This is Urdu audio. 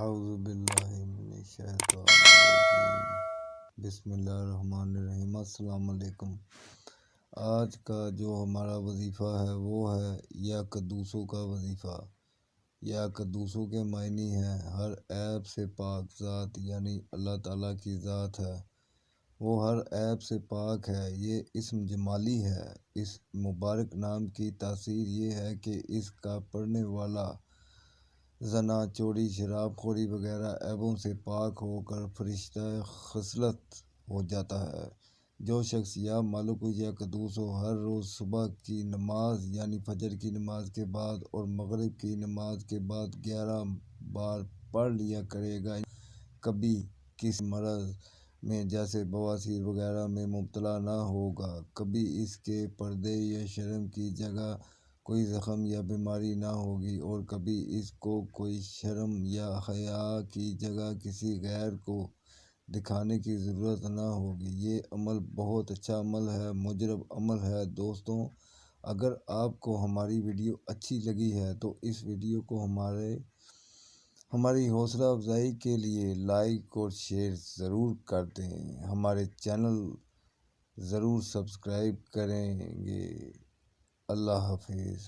اعوذ باللہ من الشیطان الرجیم بسم اللہ الرحمن الرحیم۔ السلام علیکم۔ آج کا جو ہمارا وظیفہ ہے وہ ہے یا قدوسوں کا وظیفہ۔ یا قدوسوں کے معنی ہیں ہر عیب سے پاک ذات، یعنی اللہ تعالیٰ کی ذات ہے، وہ ہر عیب سے پاک ہے۔ یہ اسم جمالی ہے۔ اس مبارک نام کی تاثیر یہ ہے کہ اس کا پڑھنے والا زنا، چوری، شراب خوری وغیرہ عیبوں سے پاک ہو کر فرشتہ خصلت ہو جاتا ہے۔ جو شخص یا مالک یا قدوس ہو ہر روز صبح کی نماز یعنی فجر کی نماز کے بعد اور مغرب کی نماز کے بعد 11 بار پڑھ لیا کرے گا، کبھی کسی مرض میں جیسے بواسیر وغیرہ میں مبتلا نہ ہوگا، کبھی اس کے پردے یا شرم کی جگہ کوئی زخم یا بیماری نہ ہوگی، اور کبھی اس کو کوئی شرم یا حیا کی جگہ کسی غیر کو دکھانے کی ضرورت نہ ہوگی۔ یہ عمل بہت اچھا عمل ہے، مجرب عمل ہے۔ دوستوں، اگر آپ کو ہماری ویڈیو اچھی لگی ہے تو اس ویڈیو کو ہماری حوصلہ افزائی کے لیے لائک اور شیئر ضرور کر دیں۔ ہمارے چینل ضرور سبسکرائب کریں گے۔ اللہ حافظ۔